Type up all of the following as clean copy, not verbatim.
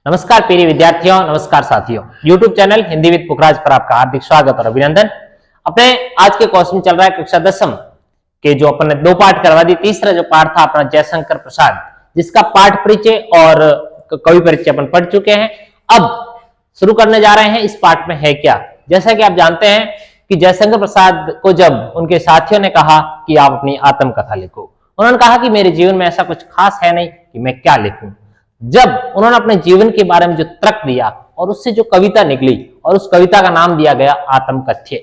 नमस्कार प्रिय विद्यार्थियों, नमस्कार साथियों। YouTube चैनल हिंदी विद पुखराज पर आपका हार्दिक स्वागत और अभिनंदन। अपने आज के कोर्स में चल रहा है कक्षा 10वीं के जो अपन ने दो पाठ करवा दी। तीसरा जो पाठ था अपना जयशंकर प्रसाद, जिसका पाठ परिचय और कवि परिचय अपन पढ़ चुके हैं। अब शुरू करने जा रहे हैं इस पाठ में है क्या। जैसा कि आप जानते हैं कि जयशंकर प्रसाद को जब उनके साथियों ने कहा कि आप अपनी आत्मकथा लिखो, उन्होंने कहा कि मेरे जीवन में ऐसा कुछ खास है नहीं कि मैं क्या लिखूं। जब उन्होंने अपने जीवन के बारे में जो तर्क दिया और उससे जो कविता निकली और उस कविता का नाम दिया गया आत्मकथ्य,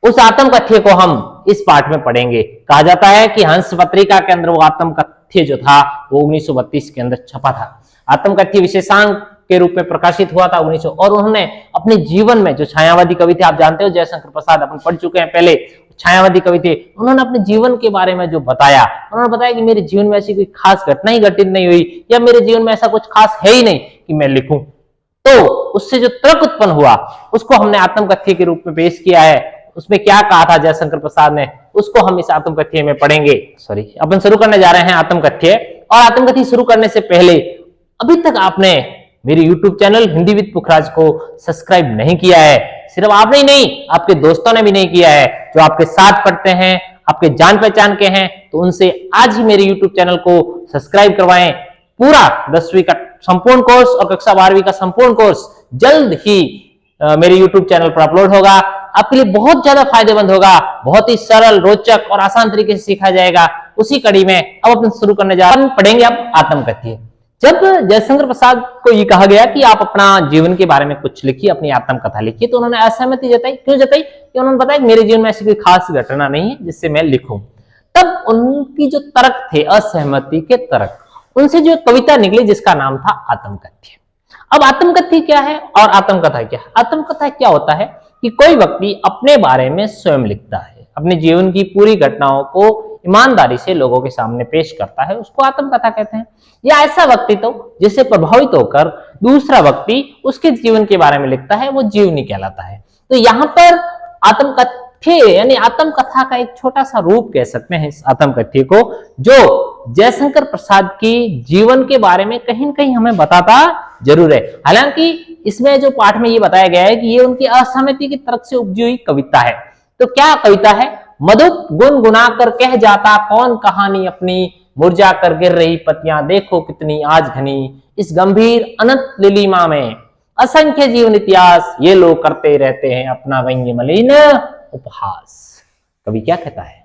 उस आत्मकथ्य को हम इस पाठ में पढ़ेंगे। कहा जाता है कि हंस पत्रिका के अंदर वो आत्मकथ्य जो था वो 1932 के अंदर छपा था। आत्मकथ्य विशेषांक के रूप में प्रकाशित हुआ था 1900। और उन्होंने अपने जीवन में जो छायावादी कवि थे, आप जानते हो जयशंकर प्रसाद अपन पढ़ चुके हैं पहले, छायावादी कवि थे। उन्होंने अपने जीवन के बारे में जो बताया, उन्होंने बताया कि मेरे जीवन में ऐसी कोई खास घटना ही घटित नहीं हुई या मेरे जीवन में ऐसा कुछ खास है ही नहीं कि मैं लिखूं। तो उससे जो तर्क उत्पन्न हुआ उसको हमने आत्मकथ्य के रूप में पेश किया है। उसमें क्या कहा था जयशंकर प्रसाद ने, उसको हम इस आत्मकथ्य में पढ़ेंगे। अपन शुरू करने जा रहे हैं आत्मकथ्य। और आत्मकथ्य शुरू करने से पहले अभी तक आपने मेरे YouTube चैनल हिंदी विद पुखराज को सब्सक्राइब नहीं किया है, सिर्फ आपने ही नहीं आपके दोस्तों ने भी नहीं किया है, जो आपके साथ पढ़ते हैं, आपके जान पहचान के हैं, तो उनसे आज ही मेरे YouTube चैनल को सब्सक्राइब करवाएं। पूरा 10वीं का संपूर्ण कोर्स और कक्षा 12वीं का संपूर्ण कोर्स जल्द ही मेरे YouTube चैनल पर अपलोड होगा। आपके लिए बहुत ज्यादा फायदेमंद होगा, बहुत ही सरल, रोचक और आसान तरीके से सीखा जाएगा। उसी कड़ी में अब अपन शुरू करने जा रहे हैं। पढ़ेंगे अब आत्मकथ्य। जब जयशंकर प्रसाद को ये कहा गया कि आप अपना जीवन के बारे में कुछ लिखिए, अपनी आत्मकथा लिखिए, तो उन्होंने असहमति जताई। क्यों जताई? कि उन्होंने बताया कि मेरे जीवन में ऐसी कोई खास घटना नहीं है जिससे मैं लिखूं। तब उनकी जो तर्क थे, असहमति के तर्क, उनसे जो कविता निकली जिसका नाम था आत्मकथ्य। अब आत्मकथ्य क्या है और आत्मकथा क्या है? आत्मकथा क्या होता है कि कोई व्यक्ति अपने बारे में स्वयं लिखता है, अपने जीवन की पूरी घटनाओं को ईमानदारी से लोगों के सामने पेश करता है, उसको आत्मकथा कहते हैं। या ऐसा व्यक्ति तो जिससे प्रभावित होकर दूसरा व्यक्ति उसके जीवन के बारे में लिखता है, वो जीवनी कहलाता है। तो यहाँ पर आत्मकथ्य यानी आत्मकथा का एक छोटा सा रूप कह सकते हैं इस आत्मकथ्य को, जो जयशंकर प्रसाद की जीवन के बारे में कहीं न कहीं हमें बताता जरूर है। हालांकि इसमें जो पाठ में ये बताया गया है कि ये उनकी असहमति की तरफ से उपजी हुई कविता है। तो क्या कविता है? मधुप गुनगुना कर कह जाता कौन कहानी अपनी, मुरझा कर गिर रही पत्तियां देखो कितनी आज घनी, इस गंभीर अनंत लिलिमा में असंख्य जीवन इतिहास ये लोग करते रहते हैं अपना व्यंग्य मलिन उपहास। कवि क्या कहता है?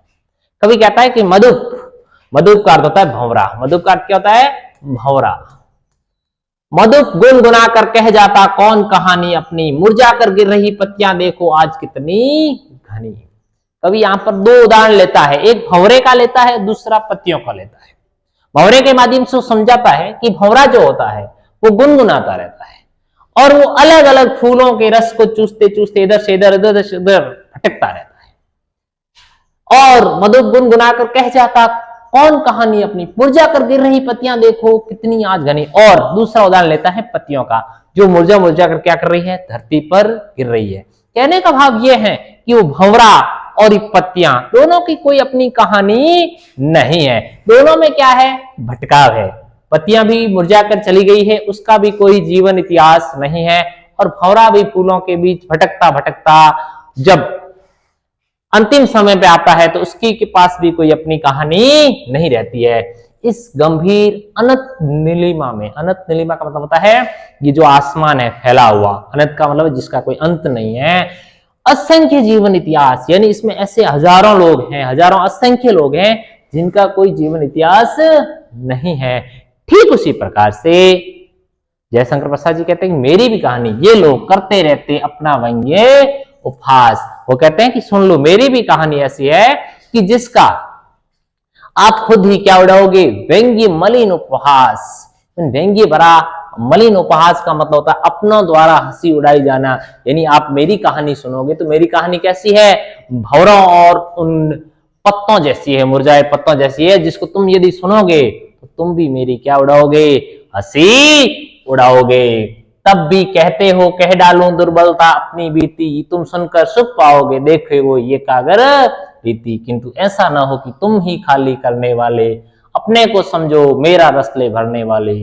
कवि कहता है कि मधुप, मधुप का अर्थ होता है भंवरा। मधुप का अर्थ क्या होता है? भंवरा। मधुप गुनगुना कर कह जाता कौन कहानी अपनी, मुरझा कर गिर रही पत्तियां देखो आज कितनी घनी। कवि यहाँ पर दो उदाहरण लेता है, एक भंवरे का लेता है, दूसरा पत्तियों का लेता है। भंवरे के माध्यम से समझाता है कि भंवरा जो होता है वो गुनगुनाता रहता है और वो अलग अलग फूलों के रस को चूसते चूसते इधर से इधर उधर से उधर भटकता रहता है। और मधुप गुनगुना कर कह जाता कौन कहानी अपनी, मुरझा कर गिर रही पत्तियां देखो कितनी आज घनी। और दूसरा उदाहरण लेता है पत्तियों का, जो मुरझा मुरझा कर क्या कर रही है? धरती पर गिर रही है। कहने का भाव ये है कि वो भंवरा और ये पत्तियां दोनों की कोई अपनी कहानी नहीं है, दोनों में क्या है? भटकाव है। पत्तियां भी मुरझा कर चली गई है, उसका भी कोई जीवन इतिहास नहीं है, और भंवरा भी फूलों के बीच भटकता भटकता जब अंतिम समय पे आता है तो उसकी के पास भी कोई अपनी कहानी नहीं रहती है। इस गंभीर अनंत नीलिमा में, अनंत नीलिमा का मतलब होता है ये जो आसमान है फैला हुआ, अनंत का मतलब जिसका कोई अंत नहीं है, असंख्य जीवन इतिहास, यानी इसमें ऐसे हजारों लोग हैं, हजारों असंख्य लोग हैं जिनका कोई जीवन इतिहास नहीं है। ठीक उसी प्रकार से जयशंकर प्रसाद जी कहते हैं कि मेरी भी कहानी ये लोग करते रहते अपना व्यंग्य उपहास। वो कहते हैं कि सुन लो, मेरी भी कहानी ऐसी है कि जिसका आप खुद ही क्या उड़ाओगे? व्यंग्य मलिन उपहास। व्यंग्य भरा मलिन उपहास का मतलब होता है अपनों द्वारा हंसी उड़ाई जाना। यानी आप मेरी कहानी सुनोगे तो मेरी कहानी कैसी है? भंवरों और उन पत्तों जैसी है, मुरझाए पत्तों जैसी है, जिसको तुम यदि सुनोगे तो तुम भी मेरी क्या उड़ाओगे? हंसी उड़ाओगे। तब भी कहते हो कह डालूं दुर्बलता अपनी बीती, तुम सुनकर सुख पाओगे देखे वो ये कागर रीति, किंतु ऐसा ना हो कि तुम ही खाली करने वाले, अपने को समझो मेरा रसले भरने वाले।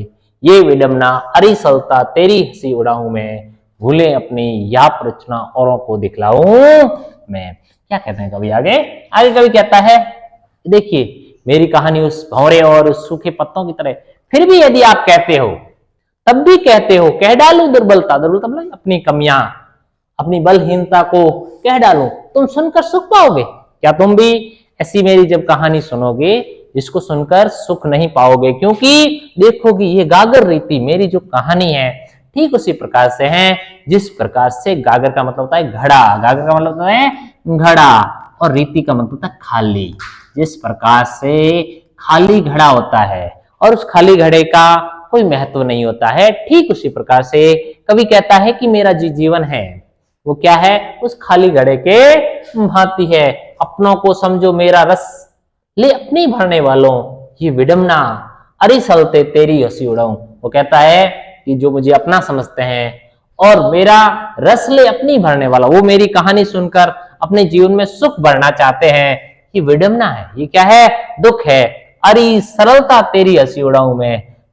ये विडम्बना अरिसलता तेरी हंसी उड़ाऊं मैं, भूले अपनी या रचना औरों को दिखलाऊं मैं। क्या कहते हैं कवि आगे? आगे कवि कहता है, देखिए मेरी कहानी उस भंवरे और उस सूखे पत्तों की तरह, फिर भी यदि आप कहते हो, तब भी कहते हो कह डालू दुर्बलता, दुर्बलता मतलब अपनी कमियां, अपनी बलहीनता को कह डालू, तुम सुनकर सुख पाओगे? क्या तुम भी ऐसी मेरी जब कहानी सुनोगे जिसको सुनकर सुख नहीं पाओगे? क्योंकि देखोगे ये गागर रीति मेरी जो कहानी है ठीक उसी प्रकार से है जिस प्रकार से गागर का मतलब होता है घड़ा, गागर का मतलब होता है घड़ा, और रीति का मतलब होता है खाली। जिस प्रकार से खाली घड़ा होता है और उस खाली घड़े का कोई महत्व नहीं होता है, ठीक उसी प्रकार से कवि कहता है कि मेरा जो जीवन है वो क्या है? उस खाली घड़े के भांति है। अपनों को समझो मेरा रस ले अपनी भरने वालों, ये विडम्बना अरिसलते तेरी हंसी उड़ाऊं। वो कहता है कि जो मुझे अपना समझते हैं और मेरा रस ले अपनी भरने वाला, वो मेरी कहानी सुनकर अपने जीवन में सुख भरना चाहते हैं, ये विडम्बना है, ये क्या है? दुख है। अरे सरलता तेरी हंसी उड़ाऊं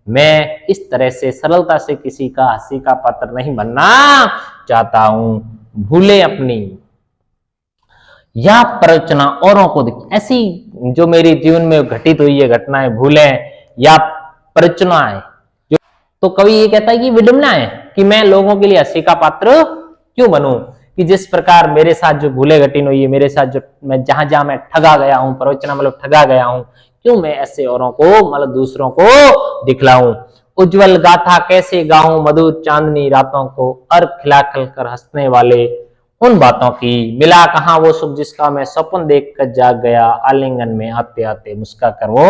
मैं इस तरह से सरलता से किसी का हंसी का पात्र नहीं बनना चाहता हूं। भूले अपनी या प्ररचना औरों को दिख, ऐसी जो मेरे जीवन में घटित हुई है घटनाएं, भूले या प्ररचनाएं, जो तो कवि ये कहता है कि विडम्बना है कि मैं लोगों के लिए हंसी का पात्र क्यों बनूं? कि जिस प्रकार मेरे साथ जो भूले घटिन हुई है, मेरे साथ जो मैं जहां जहां मैं ठगा गया हूं, प्रवचना मतलब ठगा गया हूं, क्यों मैं ऐसे औरों को मतलब दूसरों को दिखलाऊं? उज्जवल गाथा कैसे गाऊं मधुर चांदनी रातों को, अर्घ खिला कर हंसने वाले उन बातों की, मिला कहां वो सुख जिसका मैं स्वप्न देख कर जाग गया, आलिंगन में आते आते मुस्का कर वो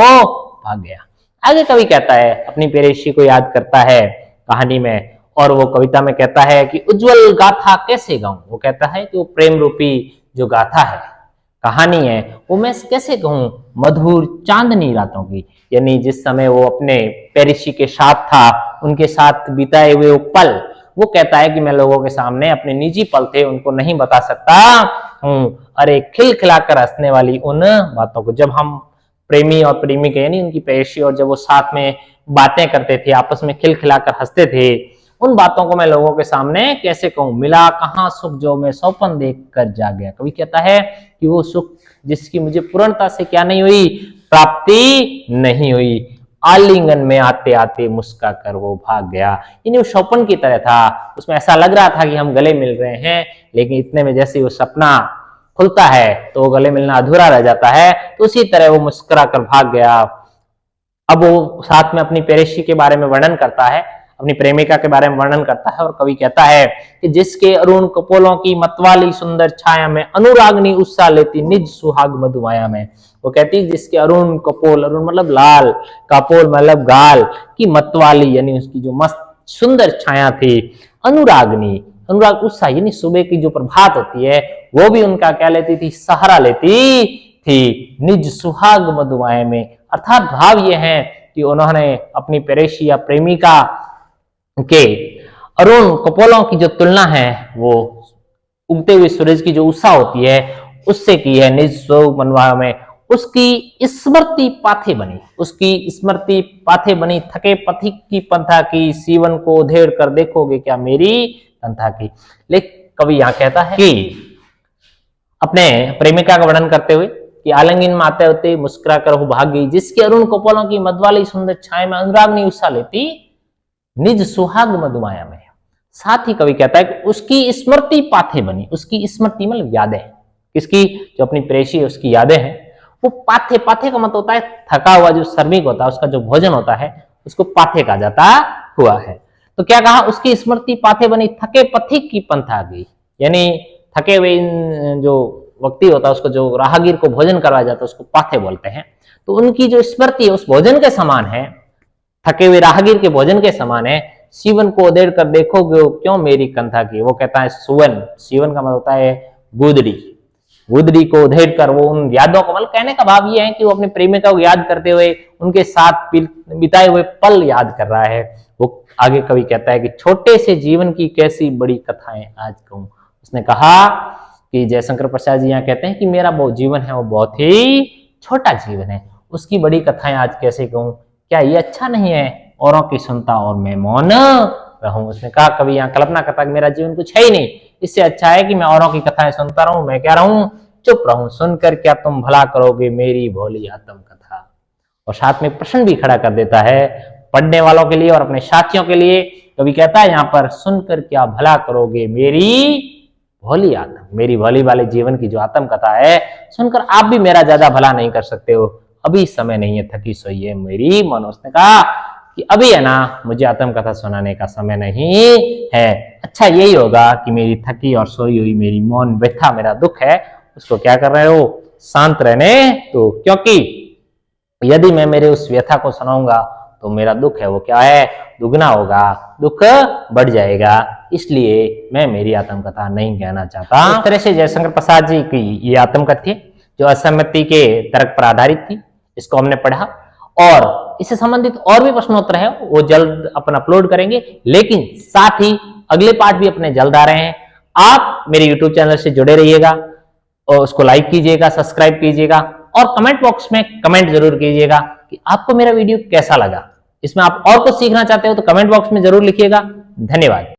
भाग गया। आगे कवि कहता है, अपनी पेरेशी को याद करता है कहानी में, और वो कविता में कहता है कि उज्जवल गाथा कैसे गाऊं। वो कहता है कि वो प्रेम रूपी जो गाथा है, कहानी है, वो मैं कैसे कहूं मधुर चांदनी रातों की, यानी जिस समय वो अपने पेरिशी के साथ था, उनके साथ बिताए हुए वो पल, वो कहता है कि मैं लोगों के सामने अपने निजी पल थे उनको नहीं बता सकता हूं। अरे खिलखिलाकर हंसने वाली उन बातों को, जब हम प्रेमी और प्रेमिका यानी उनकी पेरिशी और जब वो साथ में बातें करते थे, आपस में खिलखिलाकर हंसते थे, उन बातों को मैं लोगों के सामने कैसे कहूं? मिला कहां सुख जो मैं सौपन देख कर जा गया। कवि कहता है कि वो सुख जिसकी मुझे पूर्णता से क्या नहीं हुई, प्राप्ति नहीं हुई, आलिंगन में आते आते मुस्का कर वो भाग गया। यानी वो सौपन की तरह था, उसमें ऐसा लग रहा था कि हम गले मिल रहे हैं, लेकिन इतने में जैसे वो सपना खुलता है तो वो गले मिलना अधूरा रह जाता है, तो उसी तरह वो मुस्कुरा कर भाग गया। अब वो साथ में अपनी पेरेशी के बारे में वर्णन करता है, अपनी प्रेमिका के बारे में वर्णन करता है, और कवि कहता है कि जिसके अरुण कपोलों की मतवाली सुंदर छाया में अनुरागनी उत्साह लेती निज सुहाग मधुमाया में। वो कहती है जिसके अरुण कपोल, अरुण मतलब लाल, कपोल मतलब गाल की मतवाली यानी उसकी जो मस्त सुंदर छाया थी, अनुरागनी, अनुराग उत्साह यानी सुबह की जो प्रभात होती है वो भी उनका क्या लेती थी? सहारा लेती थी निज सुहाग मधुमाया में। अर्थात भाव ये है कि उन्होंने अपनी पेरेशी या प्रेमिका के अरुण कपोलों की जो तुलना है वो उगते हुए सूरज की जो उषा होती है उससे की है। निज सुहाग मनवा में उसकी स्मृति पाथे बनी, उसकी स्मृति पाथे बनी, थके पथिक की पंथा की, सीवन को उधेड़ कर देखोगे क्या मेरी पंथा की। लेकिन कवि यहाँ कहता है कि अपने प्रेमिका का वर्णन करते हुए कि आलिंगन में आते होते मुस्कुरा कर वो भाग गई, जिसके अरुण कपोलों की मधवाली सुंदर छाया में अनुरागनी उत्साह लेती निज सुहाग मधुमाया में। साथ ही कवि कहता है कि उसकी स्मृति पाथे बनी, उसकी स्मृति मतलब यादें, किसकी? जो अपनी प्रेयसी है उसकी यादें हैं, वो पाथे, पाथे का मतलब होता है थका हुआ जो श्रमिक होता है उसका जो भोजन होता है उसको पाथे कहा जाता हुआ है। तो क्या कहा? उसकी स्मृति पाथे बनी, थके पथिक की पंथ आ गई, यानी थके हुए जो व्यक्ति होता है उसको, जो राहगीर को भोजन करवाया जाता है उसको पाथे बोलते हैं। तो उनकी जो स्मृति है उस भोजन के समान है, थके हुए राहगीर के भोजन के समान है। सीवन को उधेड़ कर देखोगे क्यों मेरी कंथा की। वो कहता है सुवन, सीवन का मतलब होता है गुदड़ी, गुदड़ी को उधेड़ कर वो उन यादों को, मतलब कहने का भाव ये है कि वो अपनी प्रेमिका को याद करते हुए उनके साथ बिताए हुए पल याद कर रहा है। वो आगे कवि कहता है कि छोटे से जीवन की कैसी बड़ी कथाएं आज कहूं। उसने कहा कि जयशंकर प्रसाद जी यहाँ कहते हैं कि मेरा वो जीवन है वो बहुत ही छोटा जीवन है, उसकी बड़ी कथाएं आज कैसे कहूं। क्या ये अच्छा नहीं है औरों की सुनता और मैं मौन रहूं। उसने कहा कवि यहाँ कल्पना करता कि मेरा जीवन कुछ है ही नहीं, इससे अच्छा है कि मैं औरों की कथाएं सुनता रहूं, मैं क्या रहूं, चुप रहूं। सुनकर क्या तुम भला करोगे मेरी भोली आत्म कथा। और साथ में प्रश्न भी खड़ा कर देता है पढ़ने वालों के लिए और अपने साथियों के लिए। कवि कहता है यहाँ पर, सुनकर क्या भला करोगे मेरी भोली आत्म, मेरी भोली वाले जीवन की जो आत्म कथा है, सुनकर आप भी मेरा ज्यादा भला नहीं कर सकते हो। अभी समय नहीं है, थकी सोइए मेरी मन। उसने कहा कि अभी है ना, मुझे आत्म कथा सुनाने का समय नहीं है। अच्छा यही होगा कि मेरी थकी और सोई हुई मेरी मौन व्यथा, मेरा दुख है, उसको क्या कर रहे हो, शांत रहने तो। क्योंकि यदि मैं मेरे उस व्यथा को सुनाऊंगा तो मेरा दुख है वो क्या है, दुगना होगा, दुख बढ़ जाएगा। इसलिए मैं मेरी आत्मकथा नहीं कहना चाहता। इस तरह से जयशंकर प्रसाद जी की ये आत्मकथा थी जो असहमति के तर्क पर आधारित थी। इसको हमने पढ़ा और इससे संबंधित और भी प्रश्नोत्तर है वो जल्द अपन अपलोड करेंगे, लेकिन साथ ही अगले पार्ट भी अपने जल्द आ रहे हैं। आप मेरे यूट्यूब चैनल से जुड़े रहिएगा और उसको लाइक कीजिएगा, सब्सक्राइब कीजिएगा और कमेंट बॉक्स में कमेंट जरूर कीजिएगा कि आपको मेरा वीडियो कैसा लगा। इसमें आप और कुछ सीखना चाहते हो तो कमेंट बॉक्स में जरूर लिखिएगा। धन्यवाद।